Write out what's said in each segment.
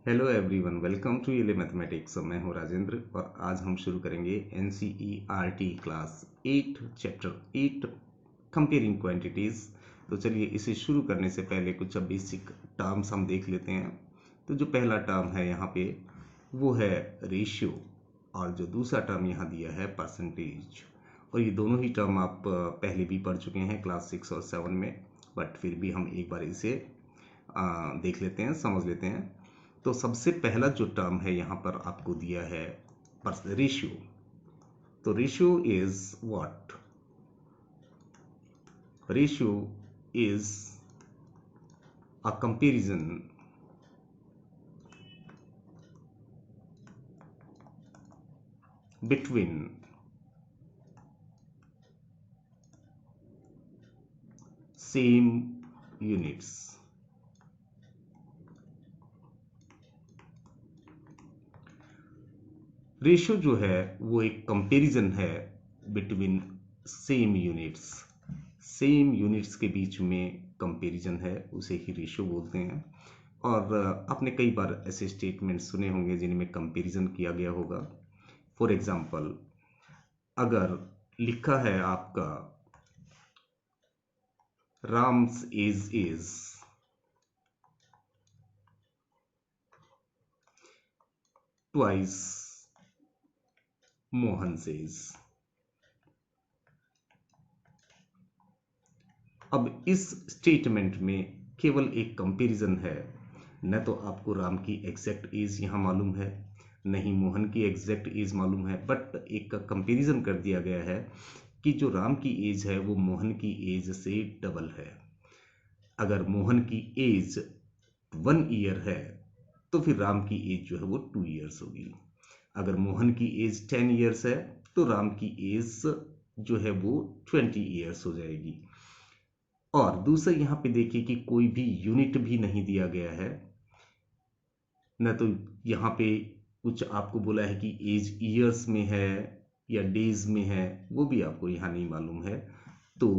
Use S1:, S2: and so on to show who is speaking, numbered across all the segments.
S1: Hello everyone, welcome to एले mathematics. मैं हूं राजेंद्र और आज हम शुरू करेंगे NCERT class 8 chapter 8 comparing quantities. तो चलिए इसे शुरू करने से पहले कुछ बेसिक टर्म्स हम देख लेते हैं। तो जो पहला टर्म है यहाँ पे वो है रेशियो और जो दूसरा टर्म यहाँ दिया है परसेंटेज। और ये दोनों ही टर्म आप पहले भी पढ़ चुके हैं क्लास 6 और 7 में, बट फिर भी हम एक बार इसे देख लेते हैं, समझ लेते हैं। तो सबसे पहला जो टर्म है यहाँ पर आपको दिया है रेशियो। तो ratio is what? Ratio is a comparison between same units. Ratio जो है वो एक कंपैरिजन है between same units. Same units के बीच में कंपैरिजन है, उसे ही रेशियो बोलते हैं। और आपने कई बार ऐसे स्टेटमेंट सुने होंगे जिनमें कंपैरिजन किया गया होगा। फॉर एग्जांपल, अगर लिखा है आपका Ram's age is twice Mohan says. अब इस स्टेटमेंट में केवल एक कंपैरिजन है। न तो आपको राम की एग्जैक्ट एज यहाँ मालूम है, नहीं मोहन की एग्जैक्ट एज मालूम है, बट एक कंपैरिजन कर दिया गया है कि जो राम की एज है वो मोहन की एज से डबल है। अगर मोहन की एज 1 ईयर है तो फिर राम की एज जो है वो 2 ईयर्स होगी। अगर मोहन की एज 10 ईयर्स है तो राम की एज जो है वो 20 ईयर्स हो जाएगी। और दूसरा यहाँ पे देखिए कि कोई भी यूनिट भी नहीं दिया गया है, न तो यहाँ पे कुछ आपको बोला है कि एज ईयर्स में है या डेज में है, वो भी आपको यहाँ नहीं मालूम है। तो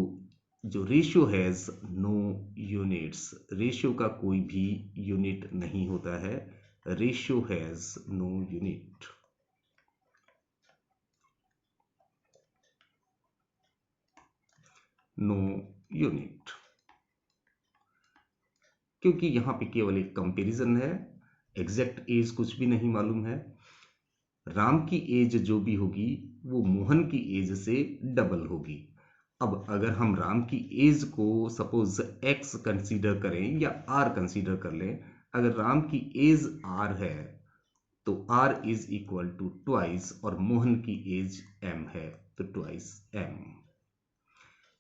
S1: जो ratio has no units, ratio का कोई भी यूनिट नहीं होता है। Ratio has no unit. No unit क्योंकि यहाँ पे केवल एक कंपैरिजन है, एग्जैक्ट एज कुछ भी नहीं मालूम है। राम की एज जो भी होगी वो मोहन की एज से डबल होगी। अब अगर हम राम की एज को सपोज x कंसीडर करें या r कंसीडर कर लें, अगर राम की एज r है तो r is equal to twice और मोहन की एज m है तो ट्वाइस m।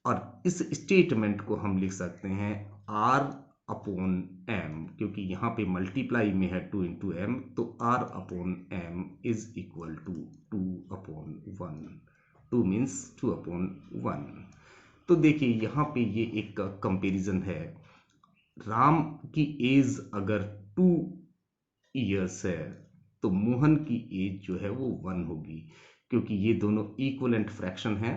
S1: और इस स्टेटमेंट को हम लिख सकते हैं r अपॉन m, क्योंकि यहाँ पे मल्टीप्लाई में है 2 इंटू एम, तो r upon m is equal to 2 upon 1। 2 means 2 upon 1। तो देखिए यहाँ पे ये एक कंपैरिजन है। राम की एज अगर 2 ईयर्स है तो मोहन की एज जो है वो 1 होगी, क्योंकि ये दोनों इक्वलेंट फ्रैक्शन है।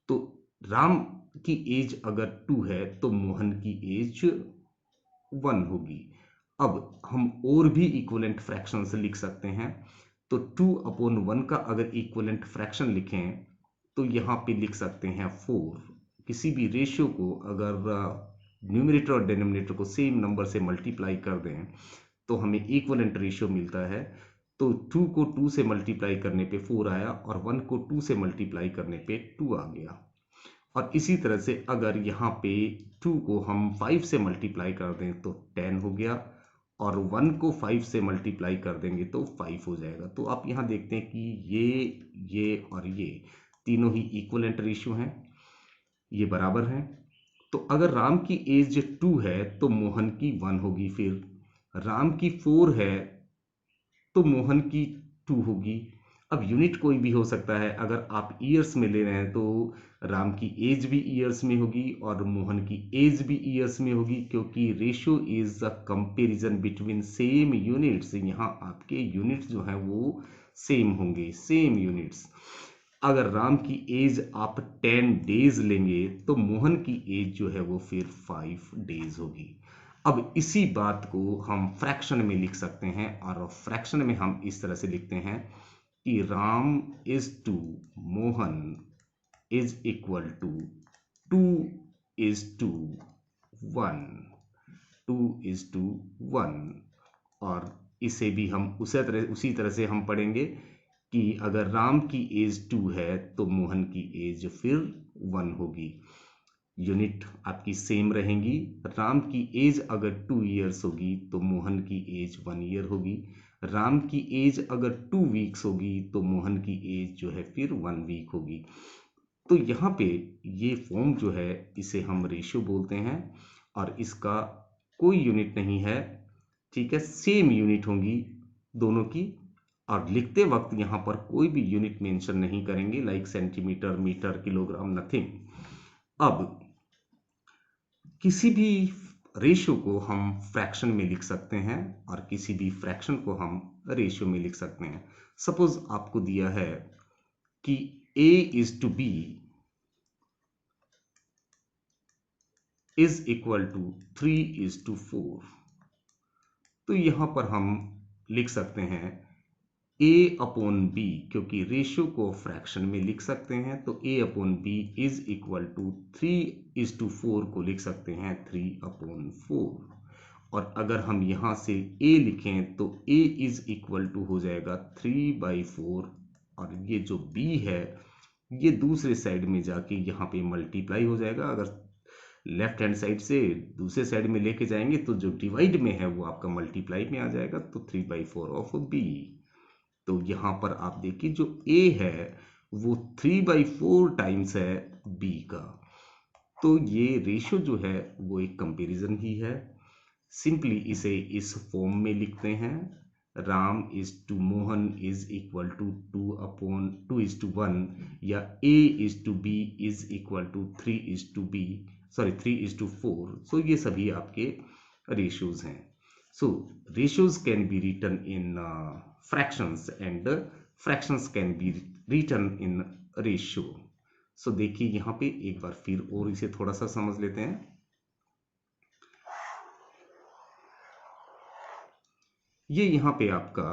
S1: तो राम की एज अगर 2 है तो मोहन की एज 1 होगी। अब हम और भी इक्वलेंट फ्रैक्शन से लिख सकते हैं। तो 2 अपॉन 1 का अगर इक्वलेंट फ्रैक्शन लिखें तो यहाँ पे लिख सकते हैं 4। किसी भी रेशियो को अगर न्यूमरेटर और डिनोमिनेटर को सेम नंबर से मल्टीप्लाई कर दें तो हमें इक्वलेंट रेशियो मिलता है। तो 2 को 2 से मल्टीप्लाई करने पे 4 आया और 1 को 2 से मल्टीप्लाई करने पे 2 आ गया। और इसी तरह से अगर यहाँ पे 2 को हम 5 से मल्टीप्लाई कर दें तो 10 हो गया, और 1 को 5 से मल्टीप्लाई कर देंगे तो 5 हो जाएगा। तो आप यहाँ देखते हैं कि ये और ये तीनों ही इक्वलेंट रेशियो हैं, ये बराबर हैं। तो अगर राम की एज 2 है तो मोहन की 1 होगी, फिर राम की 4 है तो मोहन की 2 होगी। अब यूनिट कोई भी हो सकता है, अगर आप ईयर्स में ले रहे हैं तो राम की एज भी ईयर्स में होगी और मोहन की एज भी ईयर्स में होगी, क्योंकि ratio is a comparison between same units. यहाँ आपके यूनिट्स जो हैं वो सेम होंगे, सेम यूनिट्स। अगर राम की एज आप 10 डेज लेंगे तो मोहन की एज जो है वो फिर 5 डेज होगी। अब इसी बात को हम फ्रैक्शन में लिख सकते हैं, और फ्रैक्शन में हम इस तरह से लिखते हैं कि Ram is to Mohan is equal to 2:1, 2:1। और इसे भी हम उसी तरह से हम पढ़ेंगे कि अगर राम की एज 2 है तो मोहन की एज फिर 1 होगी। यूनिट आपकी सेम रहेंगी। राम की एज अगर 2 ईयर्स होगी तो मोहन की एज 1 ईयर होगी। राम की एज अगर 2 वीक्स होगी तो मोहन की एज जो है फिर 1 वीक होगी। तो यहाँ पे ये फॉर्म जो है इसे हम रेशियो बोलते हैं, और इसका कोई यूनिट नहीं है, ठीक है, सेम यूनिट होंगी दोनों की। और लिखते वक्त यहाँ पर कोई भी यूनिट मेंशन नहीं करेंगे, like centimetre, metre, kilogram, nothing. अब किसी भी रेशियो को हम फ्रैक्शन में लिख सकते हैं, और किसी भी फ्रैक्शन को हम रेशियो में लिख सकते हैं। सपोज आपको दिया है कि a is to b is equal to 3:4, तो यहां पर हम लिख सकते हैं a/b, क्योंकि रेशियो को फ्रैक्शन में लिख सकते हैं तो a/b इज इक्वल टू 3:4 को लिख सकते हैं 3/4। और अगर हम यहां से a लिखें तो a इज इक्वल टू हो जाएगा 3/4, और ये जो b है ये दूसरे साइड में जाके यहाँ पे मल्टीप्लाई हो जाएगा। अगर लेफ्ट हैंड साइड से दूसरे साइड में लेके जाएंगे तो जो डिवाइड में है वो आपका मल्टीप्लाई में आ जाएगा, तो 3/4 ऑफ b। तो यहाँ पर आप देखिए जो a है वो 3/4 टाइम्स है b का। तो ये रेशियो जो है वो एक कंपैरिजन ही है। सिंपली इसे इस फॉर्म में लिखते हैं, Ram is to Mohan is equal to 2/2:1, या a is to b is equal to 3:4। So ये सभी आपके रेशियोज हैं। So ratios can be written in fractions and fractions can be written in ratio. So देखिए यहाँ पे एक बार फिर और इसे थोड़ा सा समझ लेते हैं। ये यहाँ पे आपका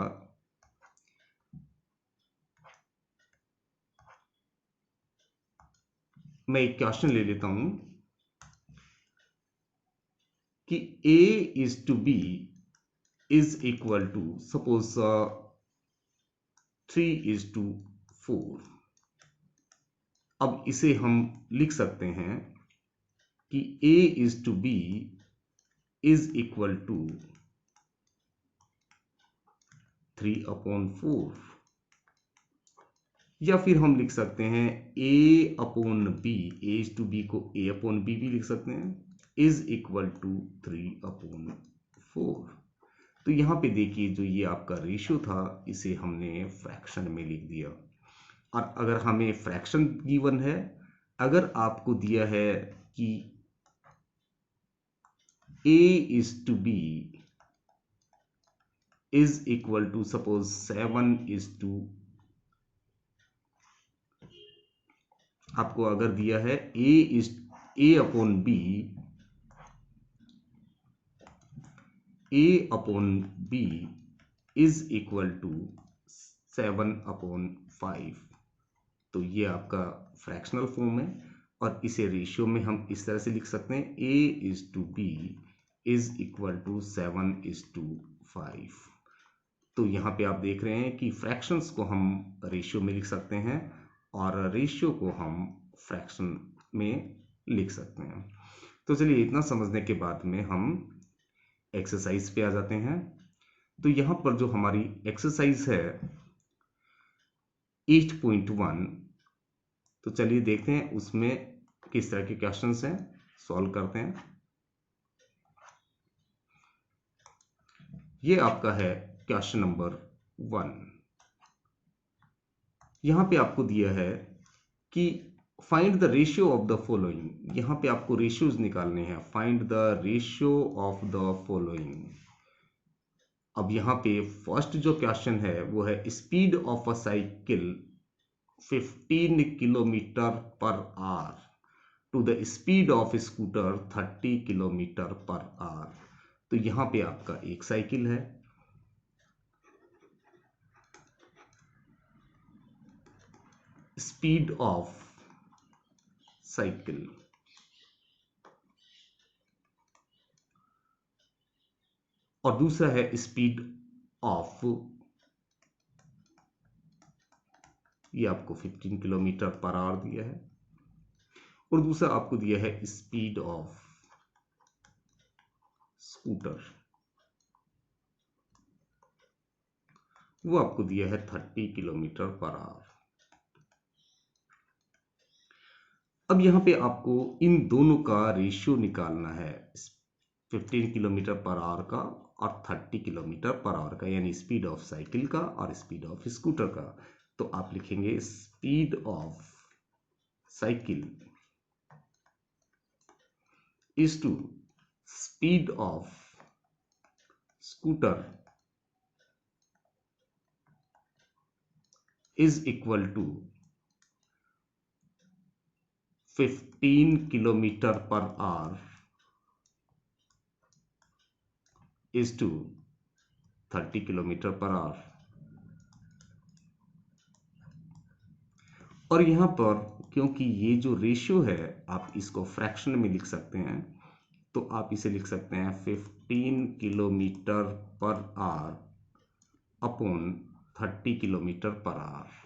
S1: मैं एक क्वेश्चन ले लेता हूं कि a is to b is equal to suppose 3:4। अब इसे हम लिख सकते हैं कि a is to b is equal to 3/4, या फिर हम लिख सकते हैं a/b, a is to b को a/b भी लिख सकते हैं, इज इक्वल टू 3/4। तो यहाँ पे देखिए जो ये आपका रेशियो था इसे हमने फ्रैक्शन में लिख दिया। और अगर हमें फ्रैक्शन गिवन है, अगर आपको दिया है कि a is to b is equal to suppose 7:, आपको अगर दिया है a/b इज इक्वल टू 7/5, तो ये आपका फ्रैक्शनल फॉर्म है। और इसे रेशियो में हम इस तरह से लिख सकते हैं a/b इज इक्वल टू 7:5। तो यहाँ पे आप देख रहे हैं कि फ्रैक्शंस को हम रेशियो में लिख सकते हैं और रेशियो को हम फ्रैक्शन में लिख सकते हैं। तो चलिए इतना समझने के बाद में हम एक्सरसाइज पे आ जाते हैं। तो यहाँ पर जो हमारी एक्सरसाइज है 8.1, तो चलिए देखते हैं उसमें किस तरह के क्वेश्चंस हैं, सॉल्व करते हैं। ये आपका है क्वेश्चन नंबर 1। यहां पे आपको दिया है कि find the ratio of the following. यहां पे आपको रेशियोज निकालने हैं, find the ratio of the following. अब यहाँ पे फर्स्ट जो क्वेश्चन है वो है speed of a cycle 15 kilometre per hour to the speed of scooter 30 kilometre per hour. तो यहां पे आपका एक साइकिल है, स्पीड ऑफ साइकिल, और दूसरा है स्पीड ऑफ, ये आपको 15 किलोमीटर पर आवर दिया है, और दूसरा आपको दिया है स्पीड ऑफ स्कूटर, वो आपको दिया है 30 किलोमीटर पर आवर। अब यहां पे आपको इन दोनों का रेशियो निकालना है, 15 किलोमीटर पर आवर का और 30 किलोमीटर पर आवर का, यानी स्पीड ऑफ साइकिल का और स्पीड ऑफ स्कूटर का। तो आप लिखेंगे speed of cycle is to speed of scooter is equal to 15 kilometre per hour is to 30 kilometre per hour. और यहां पर क्योंकि ये जो रेशियो है आप इसको फ्रैक्शन में लिख सकते हैं, तो आप इसे लिख सकते हैं 15 kilometre per our upon 30 kilometre per our.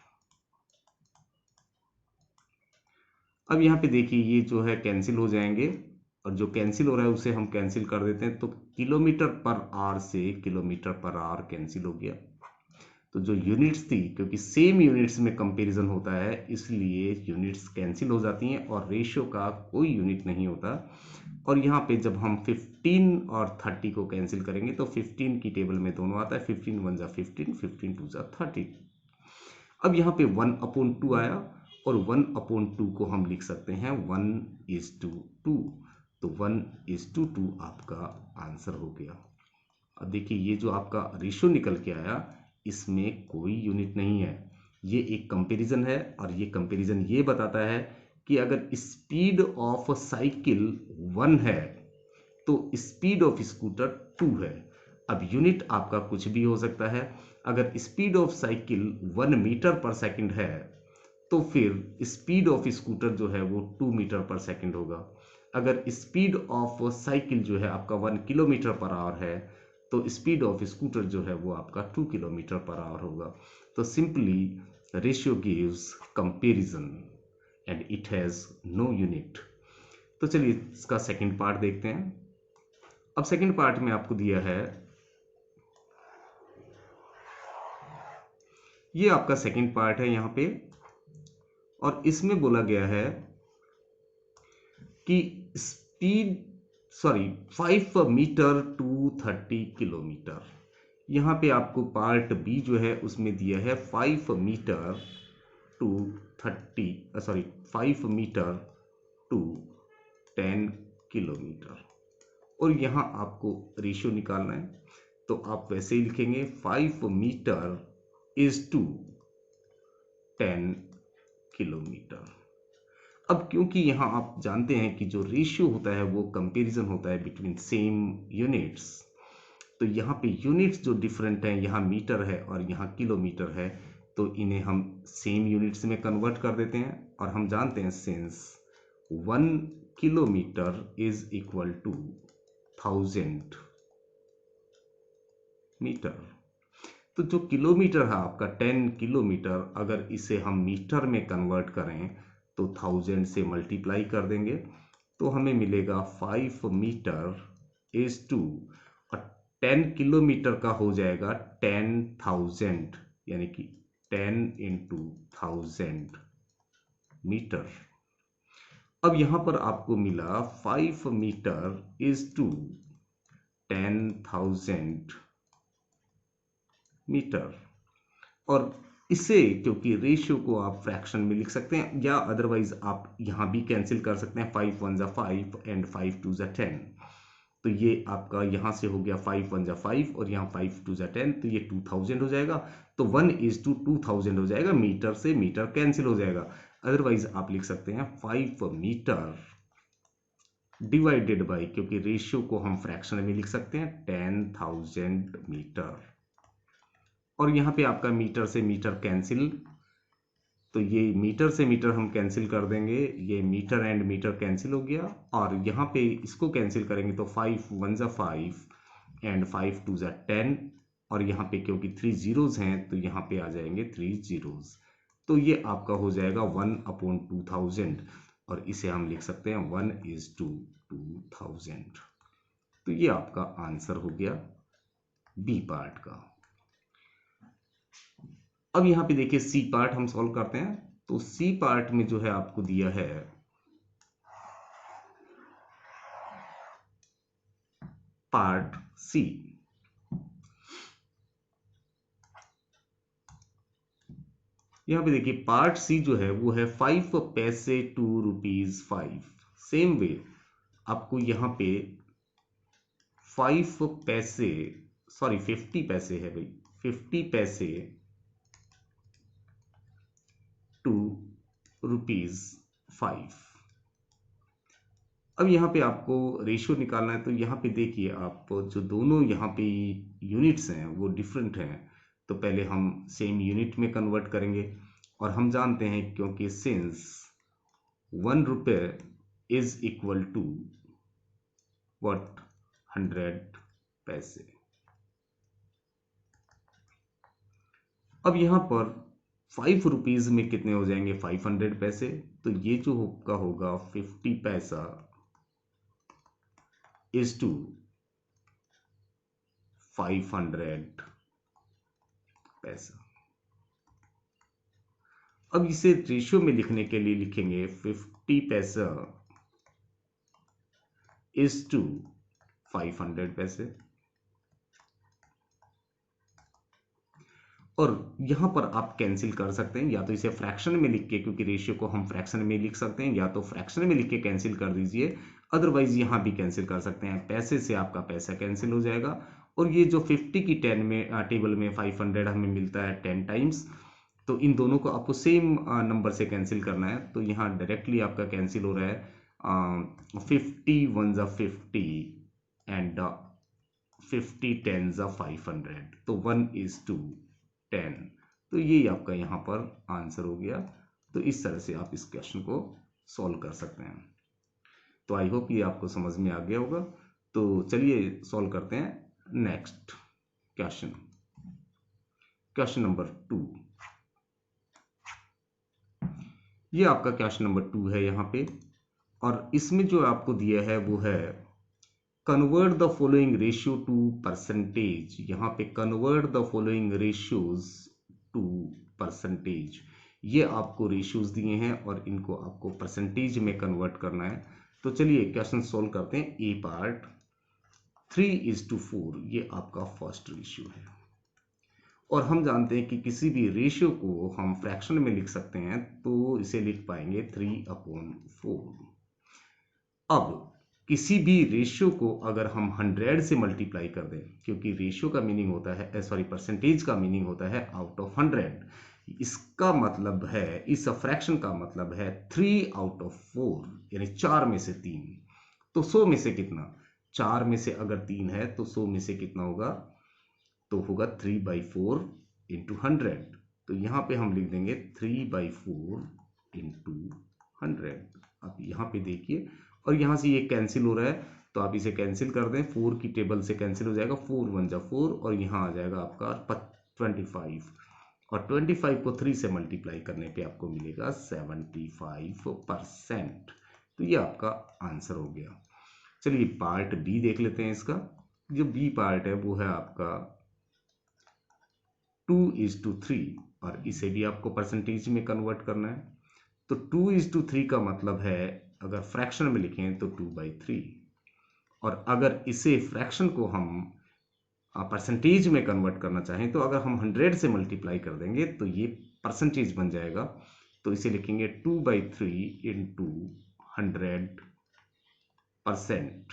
S1: अब यहाँ पे देखिए ये जो है कैंसिल हो जाएंगे, और जो कैंसिल हो रहा है उसे हम कैंसिल कर देते हैं, तो किलोमीटर पर आवर से किलोमीटर पर आवर कैंसिल हो गया। तो जो यूनिट्स थी, क्योंकि सेम यूनिट्स में कंपैरिजन होता है इसलिए यूनिट्स कैंसिल हो जाती हैं और रेशियो का कोई यूनिट नहीं होता। और यहाँ पे जब हम 15 और 30 को कैंसिल करेंगे तो 15 की टेबल में दोनों आता है, 15 1 जा 15, 15 2 जा 30। अब यहाँ पे 1/2 आया, और 1/2 को हम लिख सकते हैं 1:2। तो 1:2 आपका आंसर हो गया। अब देखिए ये जो आपका रेशियो निकल के आया इसमें कोई यूनिट नहीं है, ये एक कंपैरिजन है, और ये कंपैरिजन ये बताता है कि अगर स्पीड ऑफ साइकिल 1 है तो स्पीड ऑफ स्कूटर 2 है। अब यूनिट आपका कुछ भी हो सकता है, अगर स्पीड ऑफ साइकिल 1 मीटर पर सेकंड है तो फिर स्पीड ऑफ स्कूटर जो है वो 2 मीटर पर सेकंड होगा। अगर स्पीड ऑफ साइकिल जो है आपका 1 किलोमीटर पर आवर है तो स्पीड ऑफ स्कूटर जो है वो आपका 2 किलोमीटर पर आवर होगा। तो simply ratio gives comparison and it has no unit. तो चलिए इसका सेकंड पार्ट देखते हैं। अब सेकंड पार्ट में आपको दिया है, ये आपका सेकंड पार्ट है यहां पे, और इसमें बोला गया है कि स्पीड 5 मीटर टू 30 किलोमीटर। यहां पे आपको पार्ट बी जो है उसमें दिया है 5 metre to 5 metre to 10 kilometre, और यहां आपको रेशियो निकालना है। तो आप वैसे ही लिखेंगे 5 मीटर इज टू 10 किलोमीटर। अब क्योंकि यहां आप जानते हैं कि जो रेशियो होता है वो कंपैरिजन होता है बिटवीन सेम यूनिट्स, तो यहाँ पे यूनिट्स जो डिफरेंट हैं, यहाँ मीटर है और यहाँ किलोमीटर है, तो इन्हें हम सेम यूनिट्स में कन्वर्ट कर देते हैं। और हम जानते हैं since 1 kilometre is equal to 1000 metre, तो जो किलोमीटर है आपका 10 किलोमीटर, अगर इसे हम मीटर में कन्वर्ट करें तो 1000 से मल्टीप्लाई कर देंगे तो हमें मिलेगा 5 मीटर इज टू, और 10 किलोमीटर का हो जाएगा 10,000, यानी कि 10 इंटू 1000 मीटर। अब यहां पर आपको मिला 5 मीटर इज टू 10,000 मीटर, और इसे क्योंकि रेशियो को आप फ्रैक्शन में लिख सकते हैं, या अदरवाइज आप यहां भी कैंसिल कर सकते हैं, 5 1 जा 5 एंड 5 2 जा 10। तो ये आपका यहां से हो गया 5 1 जा 5 और यहाँ 5 2 जा 10, तो ये 2000 हो जाएगा। तो 1:2000 हो जाएगा, मीटर से मीटर कैंसिल हो जाएगा। अदरवाइज आप लिख सकते हैं 5 मीटर डिवाइडेड बाय, क्योंकि रेशियो को हम फ्रैक्शन में लिख सकते हैं, 10,000 मीटर। और यहाँ पे आपका मीटर से मीटर कैंसिल, तो ये मीटर से मीटर हम कैंसिल कर देंगे, ये मीटर एंड मीटर कैंसिल हो गया। और यहाँ पे इसको कैंसिल करेंगे तो 5 1 ज़ा 5 एंड 5 2 ज़ा 10, और यहाँ पे क्योंकि 3 जीरोज हैं तो यहाँ पे आ जाएंगे 3 जीरोज। तो ये आपका हो जाएगा 1/2000, और इसे हम लिख सकते हैं 1:2000। तो ये आपका आंसर हो गया बी पार्ट का। अब यहाँ पे देखिए सी पार्ट हम सॉल्व करते हैं। तो सी पार्ट में जो है आपको दिया है पार्ट सी। यहाँ पे देखिए पार्ट सी जो है वो है 5 पैसे टू ₹5। सेम वे आपको यहाँ पे 5 पैसे, सॉरी 50 पैसे है भाई, 50 पैसे टू ₹5। अब यहाँ पे आपको रेशियो निकालना है। तो यहाँ पे देखिए आप जो दोनों यहाँ पे यूनिट्स हैं वो डिफरेंट हैं, तो पहले हम सेम यूनिट में कन्वर्ट करेंगे। और हम जानते हैं क्योंकि सिंस 1 रुपये इज इक्वल टू व्हाट, 100 पैसे। अब यहाँ पर 5 रुपीज में कितने हो जाएंगे, 500 पैसे। तो ये जो होगा 50 पैसा इज टू 500 पैसा। अब इसे रेशियो में लिखने के लिए लिखेंगे 50 पैसा इज टू 500 पैसे। और यहां पर आप कैंसिल कर सकते हैं, या तो इसे फ्रैक्शन में लिख के, क्योंकि रेशियो को हम फ्रैक्शन में लिख सकते हैं, या तो फ्रैक्शन में लिख के कैंसिल कर दीजिए, अदरवाइज यहां भी कैंसिल कर सकते हैं। पैसे से आपका पैसा कैंसिल हो जाएगा। और ये जो 50 की 10 में टेबल में 500 हमें मिलता है 10 टाइम्स, तो इन दोनों को आपको सेम नंबर से कैंसिल करना है। तो यहाँ डायरेक्टली आपका कैंसिल हो रहा है 50 1 ज़ा 50 एंड 50 10 ज़ा 500, तो 1:10। तो ये आपका यहाँ पर आंसर हो गया। तो इस तरह से आप इस क्वेश्चन को सॉल्व कर सकते हैं। तो आई होप ये आपको समझ में आ गया होगा। तो चलिए सॉल्व करते हैं नेक्स्ट क्वेश्चन, क्वेश्चन नंबर 2। ये आपका क्वेश्चन नंबर 2 है यहाँ पे, और इसमें जो आपको दिया है वो है convert the following ratio to percentage. यहाँ पे convert the following ratios to percentage, ये आपको रेशियोज दिए हैं और इनको आपको परसेंटेज में कन्वर्ट करना है। तो चलिए क्वेश्चन सोल्व करते हैं। ए पार्ट 3:4, ये आपका फर्स्ट रेशियो है। और हम जानते हैं कि किसी भी रेशियो को हम फ्रैक्शन में लिख सकते हैं, तो इसे लिख पाएंगे 3/4। अब किसी भी रेशियो को अगर हम 100 से मल्टीप्लाई कर दें, क्योंकि रेशियो का मीनिंग होता है, सॉरी परसेंटेज का मीनिंग होता है आउट ऑफ 100, इसका मतलब है, इस फ्रैक्शन का मतलब है 3/4, यानी 4 में से 3। तो 100 में से कितना, 4 में से अगर 3 है तो 100 में से कितना होगा, तो होगा 3/4 इंटू 100। तो यहाँ पे हम लिख देंगे 3/4 इंटू 100। अब यहाँ पे देखिए, और यहाँ से ये कैंसिल हो रहा है, तो आप इसे कैंसिल कर दें, 4 की टेबल से कैंसिल हो जाएगा, 4 1 जा 4, और यहाँ आ जाएगा आपका 25, और 25 को 3 से मल्टीप्लाई करने पे आपको मिलेगा 75%। तो ये आपका आंसर हो गया। चलिए पार्ट बी देख लेते हैं इसका। जो बी पार्ट है वो है आपका 2:3, और इसे भी आपको परसेंटेज में कन्वर्ट करना है। तो 2:3 का मतलब है, अगर फ्रैक्शन में लिखें तो 2/3, और अगर इसे फ्रैक्शन को हम परसेंटेज में कन्वर्ट करना चाहें, तो अगर हम 100 से मल्टीप्लाई कर देंगे तो ये परसेंटेज बन जाएगा। तो इसे लिखेंगे 2/3 इंटू 100%,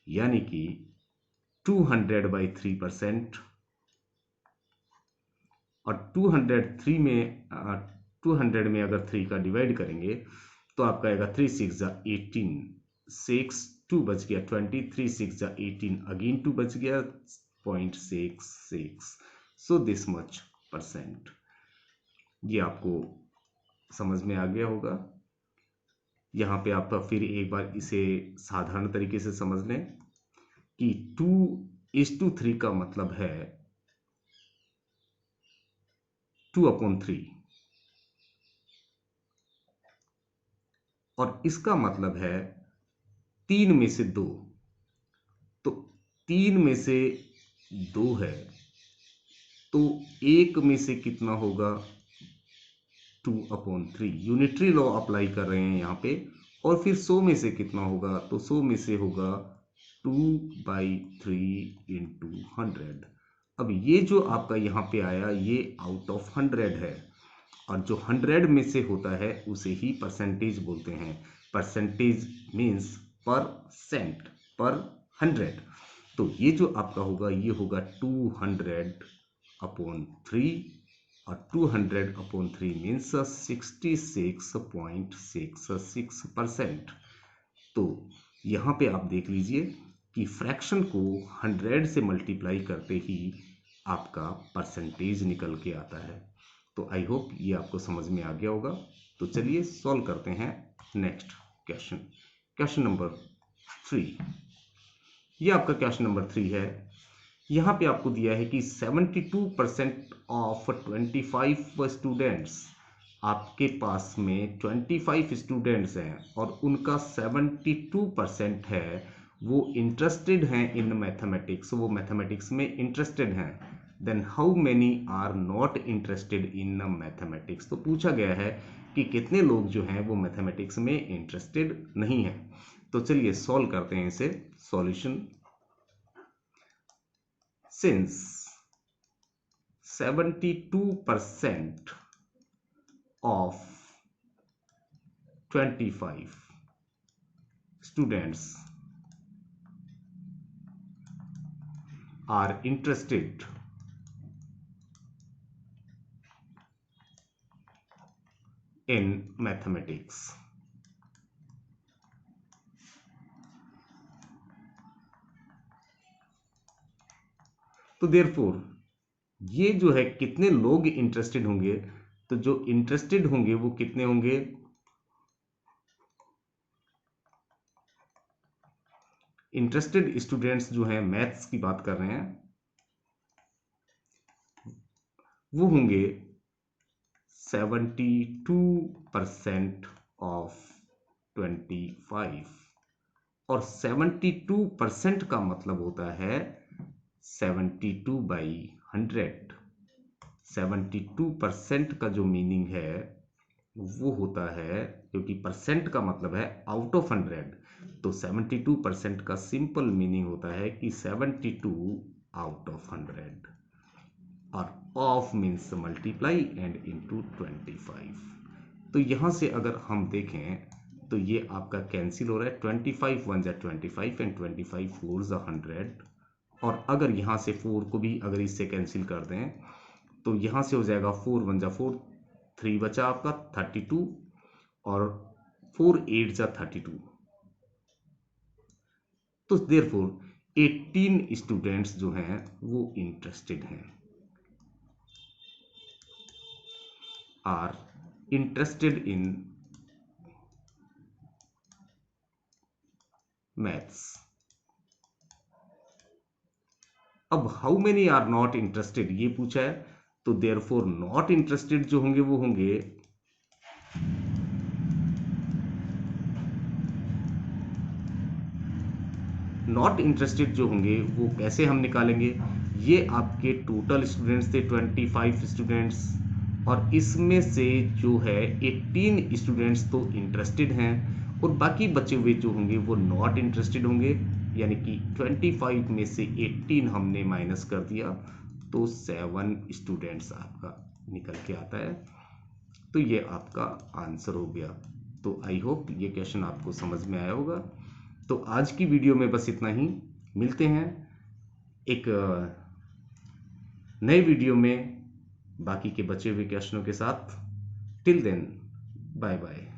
S1: यानी कि 200/3%। और 203 में 200 में अगर 3 का डिवाइड करेंगे तो आपका आएगा 3 6 ज़ा 18, 6 2 बच गया, 23 6 जा 18, अगेन 2 बच गया, 0.66, सो दिस मच परसेंट। ये आपको समझ में आ गया होगा। यहाँ पे आप फिर एक बार इसे साधारण तरीके से समझ लें कि 2:3 का मतलब है 2/3, और इसका मतलब है 3 में से 2, तो 3 में से 2 है, तो 1 में से कितना होगा, 2/3। यूनिटरी लॉ अप्लाई कर रहे हैं यहाँ पे। और फिर 100 में से कितना होगा, तो 100 में से होगा 2/3 इंटू 100। अब ये जो आपका यहाँ पे आया ये आउट ऑफ 100 है, और जो 100 में से होता है उसे ही परसेंटेज बोलते हैं। परसेंटेज मीन्स परसेंट पर 100। तो ये जो आपका होगा ये होगा 200/3, और 200/3 मीन्स 66.66%। तो यहाँ पे आप देख लीजिए कि फ्रैक्शन को 100 से मल्टीप्लाई करते ही आपका परसेंटेज निकल के आता है। तो आई होप ये आपको समझ में आ गया होगा। तो चलिए सॉल्व करते हैं नेक्स्ट क्वेश्चन। क्वेश्चन नंबर 3, ये आपका क्वेश्चन नंबर 3 है। यहाँ पे आपको दिया है कि 72% ऑफ 25 स्टूडेंट्स, आपके पास में 25 स्टूडेंट्स हैं और उनका 72% है वो इंटरेस्टेड हैं इन मैथमेटिक्स, वो मैथमेटिक्स में इंटरेस्टेड हैं। Then how many are not interested in mathematics. तो पूछा गया है कि कितने लोग जो हैं वो मैथमेटिक्स में इंटरेस्टेड नहीं हैं। तो चलिए सॉल्व करते हैं इसे। Solution, since 72% of 25 students are interested in mathematics, तो देयरफॉर ये जो है कितने लोग इंटरेस्टेड होंगे, तो जो इंटरेस्टेड होंगे वो कितने होंगे, इंटरेस्टेड स्टूडेंट्स जो हैं मैथ्स की बात कर रहे हैं वो होंगे 72% ऑफ 25, और 72% का मतलब होता है 72/100। 72% का जो मीनिंग है वो होता है, क्योंकि परसेंट का मतलब है आउट ऑफ 100, तो 72% का सिंपल मीनिंग होता है कि 72 आउट ऑफ 100, और of means multiply and into 25। तो यहां से अगर हम देखें तो ये आपका कैंसिल हो रहा है, 25 1 जा 25 एंड 25 4 जा 100, और अगर यहाँ से 4 को भी अगर इससे कैंसिल कर दें तो यहाँ से हो जाएगा 4 1 जा 4, 3 बचा आपका 32, और 4 8 जा 32। तो देयरफॉर 18 स्टूडेंट्स जो हैं वो इंटरेस्टेड हैं, आर इंटरेस्टेड इन मैथ्स। अब how many are not interested ये पूछा है, तो देयरफॉर नॉट इंटरेस्टेड जो होंगे वो होंगे नॉट इंटरेस्टेड जो होंगे वो कैसे हम निकालेंगे, ये आपके टोटल स्टूडेंट्स थे 25 स्टूडेंट्स, और इसमें से जो है 18 स्टूडेंट्स तो इंटरेस्टेड हैं, और बाकी बचे हुए जो होंगे वो नॉट इंटरेस्टेड होंगे, यानी कि 25 में से 18 हमने माइनस कर दिया तो 7 स्टूडेंट्स आपका निकल के आता है। तो ये आपका आंसर हो गया। तो आई होप ये क्वेश्चन आपको समझ में आया होगा। तो आज की वीडियो में बस इतना ही, मिलते हैं एक नए वीडियो में बाकी के बचे हुए क्वेश्चनों के साथ। Till then bye bye.